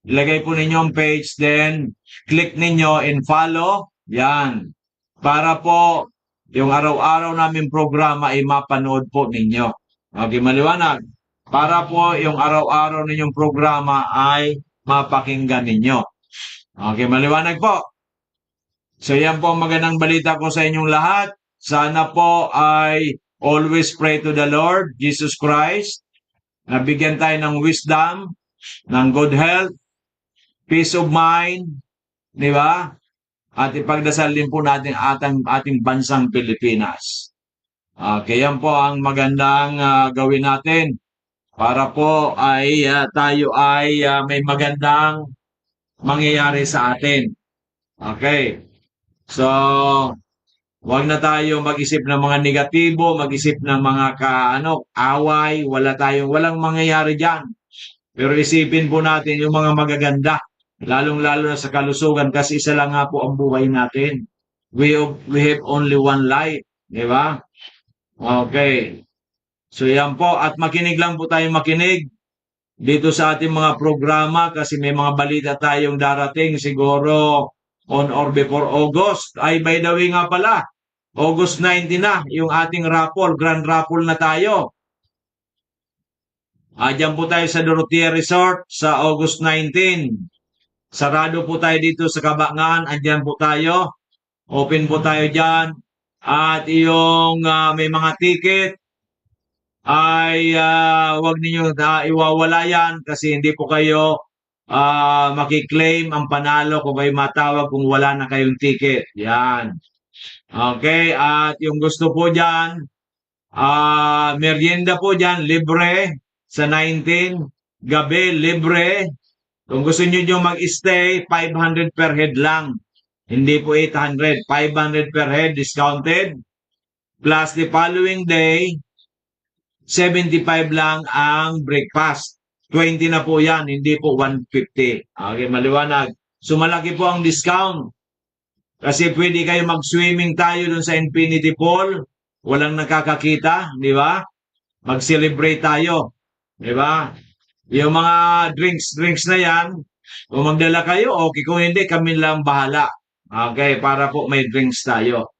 Ilagay po ninyo ang page, then click ninyo and follow. Yan. Para po, yung araw-araw namin programa ay mapanood po ninyo. Okay, maliwanag. Para po yung araw-araw ninyong programa ay mapakinggan ninyo. Okay, maliwanag po. So yan po ang magandang balita ko sa inyong lahat. Sana po ay always pray to the Lord Jesus Christ. Nabigyan tayo ng wisdom, ng good health, peace of mind, di ba? At ipagdasal din po natin ating bansang Pilipinas. Okay, yan po ang magandang gawin natin para po ay tayo ay may magandang mangyayari sa atin. Okay. So, wag na tayo mag-isip ng mga negatibo, mag-isip ng mga away, walang mangyayari diyan. Pero isipin po natin yung mga magaganda, lalong-lalo na sa kalusugan kasi isa lang nga po ang buhay natin. We have only one life, di ba? Okay. So yan po, at makinig lang po tayo makinig dito sa ating mga programa kasi may mga balita tayong darating siguro on or before August. Ay, by the way nga pala, August 19 na yung ating raffle, grand raffle na tayo. Diyan po tayo sa Dorotea Resort sa August 19. Sarado po tayo dito sa Kabangan, andyan po tayo. Open po tayo dyan. At yung may mga ticket, ay wag ninyo iwawala yan kasi hindi po kayo makiklaim ang panalo kung kayo matawag kung wala na kayong ticket. Yan. Okay, at yung gusto po dyan, merienda po dyan, libre sa 19. Gabi, libre. Kung gusto nyo mag-stay, 500 per head lang. Hindi po 800. 500 per head, discounted. Plus the following day, 75 lang ang breakfast. 20 na po yan, hindi po 150. Okay, maliwanag. So malaki po ang discount. Kasi pwede kayo mag-swimming tayo dun sa Infinity Pool. Walang nakakakita, di ba? Mag-celebrate tayo. Di ba? Yung mga drinks na yan, kung magdala kayo, okay. Kung hindi, kami lang bahala. Okay, para po may drinks tayo.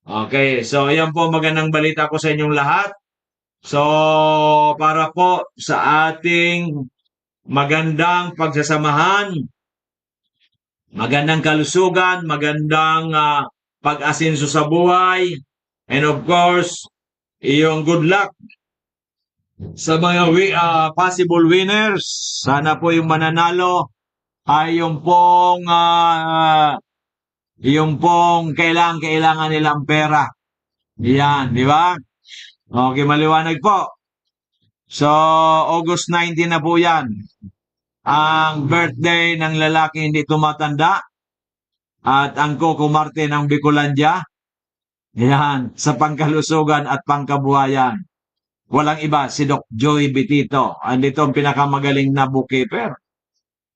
Okay, so yan po magandang balita ko sa inyong lahat. So, para po sa ating magandang pagsasamahan, magandang kalusugan, magandang pag-asenso sa buhay, and of course, iyong good luck sa mga possible winners. Sana po yung mananalo ay yung pong kailangan nilang pera. Yan, di ba? Okay, maliwanag po. So, August 19 na po yan. Ang birthday ng lalaki hindi tumatanda. At ang Coco Marte ng Bicolandia. Yan, sa pangkalusugan at pangkabuhayan. Walang iba, si Doc Joey Bitito. Andito ang pinakamagaling na bookkeeper.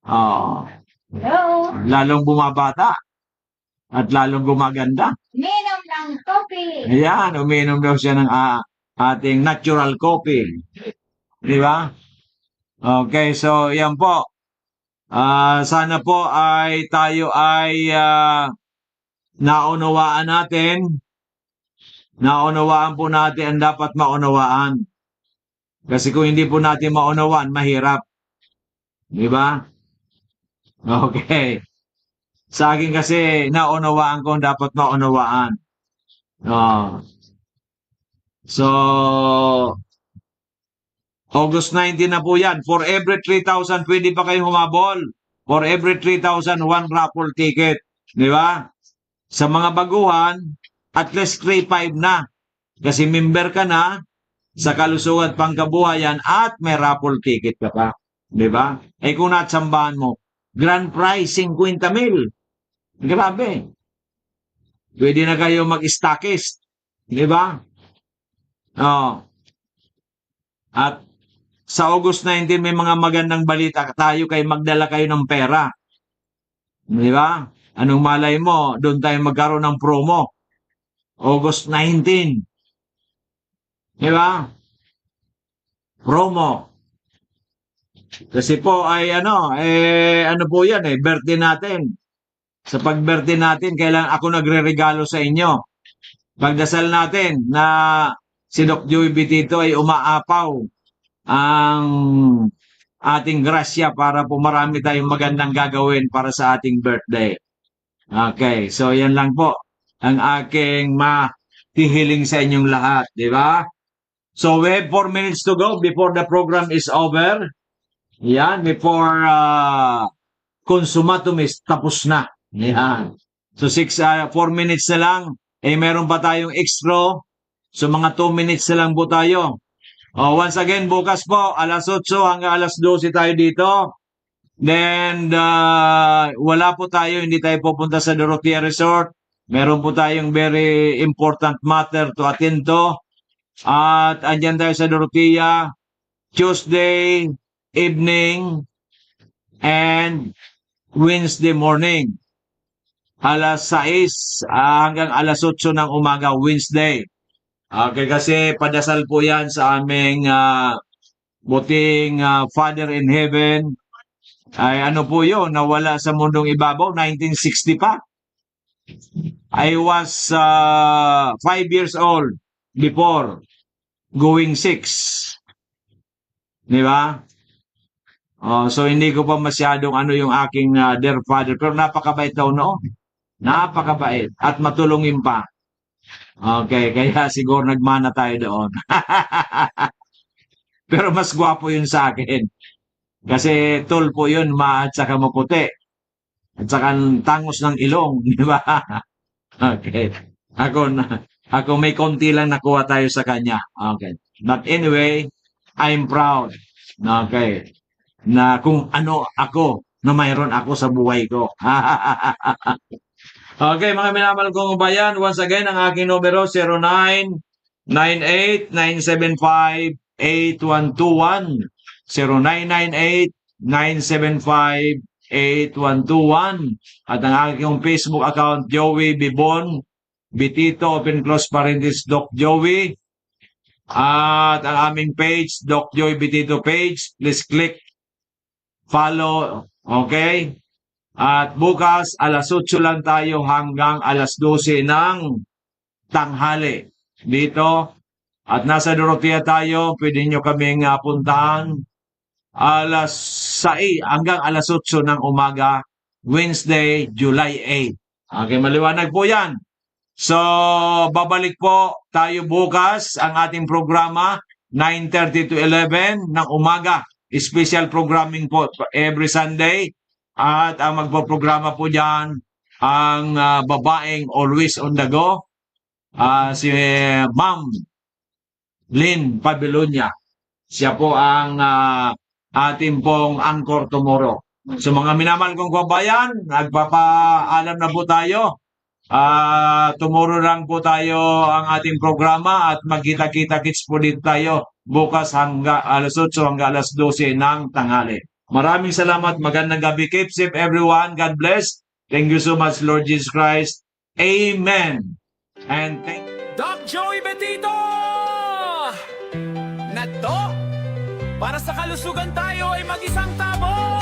Oh, Hello! lalong bumabata at lalong gumaganda. Minom ng coffee! Ayan, uminom daw siya ng ating natural coffee. Di ba? Okay, so yan po. Sana po ay tayo ay naunawaan natin. Naunawaan po natin ang dapat maunawaan. Kasi kung hindi po natin maunawaan, mahirap. Di ba? Okay. Sa akin kasi, naunawaan ko ang dapat maunawaan. So, August 19 na po yan. For every 3,000, pwede pa kayo humabol. For every 3,000, one raffle ticket. Di ba? Sa mga baguhan, at least 3,500 na. Kasi member ka na sa kalusugan pangkabuhayan at may raffle ticket ka pa. Di ba? Eh kung natsambahan mo, grand prize, 50,000. Grabe. Pwede na kayo mag-stockist. Di ba? At sa August 19, may mga magandang balita tayo kay magdala kayo ng pera. Di ba? Anong malay mo, doon tayo magkaroon ng promo. August 19. Di ba? Promo. Kasi po ay ano po yan birthday natin. Sa pag-birthday natin, kailan ako nagre-regalo sa inyo. Pagdasal natin na si Doc Joey Bitito ay umaapaw ang ating grasya para po marami tayong magandang gagawin para sa ating birthday. Okay, so yan lang po ang aking mahihiling sa inyong lahat, di ba? So we have 4 minutes to go before the program is over. Yan, before consumatomis, tapos na. Yan. So 4 minutes na lang. Meron pa tayong extra. So mga 2 minutes na lang po tayo. Once again, bukas po, alas 8 hanggang alas 12 tayo dito. Then, wala po tayo, hindi tayo pupunta sa Dorotea Resort. Meron po tayong very important matter to attend to. At andyan tayo sa Dorotea, Tuesday evening and Wednesday morning. Alas 6 hanggang alas 8 ng umaga, Wednesday. Okay, kasi padasal po yan sa aming buting Father in Heaven. Ay ano po yun, nawala sa mundong ibabaw, 1960 pa. I was 5 years old before going 6. Di ba? So hindi ko pa masyadong ano yung aking dear father. Pero napakabait daw noon. Napakabait. At matulungin pa. Okay, kaya siguro nagmana tayo doon. Pero mas gwapo yun sa akin. Kasi tulpo yun, at saka maputi. At saka tangos ng ilong, di ba? Okay. Ako may konti lang nakuha tayo sa kanya. Okay. But anyway, I'm proud. Okay. Na kung ano ako, na mayroon ako sa buhay ko. Okay, mga minamahal kong bayan, once again, ang aking numero 0998-975-8121. 0998-975-8121. At ang aking Facebook account, Joey Bibon, Bitito, open close parenthesis, Doc Joey. At ang aming page, Doc Joey Bitito page, please click follow, okay? At bukas, alas 8 lang tayo hanggang alas 12 ng tanghali dito. At nasa Dorotea tayo, pwede nyo kaming puntahan alas 6 hanggang alas 8 ng umaga, Wednesday, July 8. Okay, maliwanag po yan. So, babalik po tayo bukas ang ating programa, 9:30 to 11 ng umaga. Special programming po every Sunday. At ang magpoprograma po dyan, ang babaeng always on the go, si Ma'am Lynn Pabelonia. Siya po ang ating pong anchor tomorrow. So mga minamahal kong kabayan, nagpapaalam na po tayo. Tomorrow lang po tayo ang ating programa at magkita-kita-kits po dito tayo bukas hangga alas 8 hanggang alas 12 ng tanghali. Maraming salamat. Magandang gabi. Keep safe everyone. God bless. Thank you so much, Lord Jesus Christ. Amen. And thank Doc Joey Betito! Na to, para sa kalusugan tayo ay mag-isang tabo!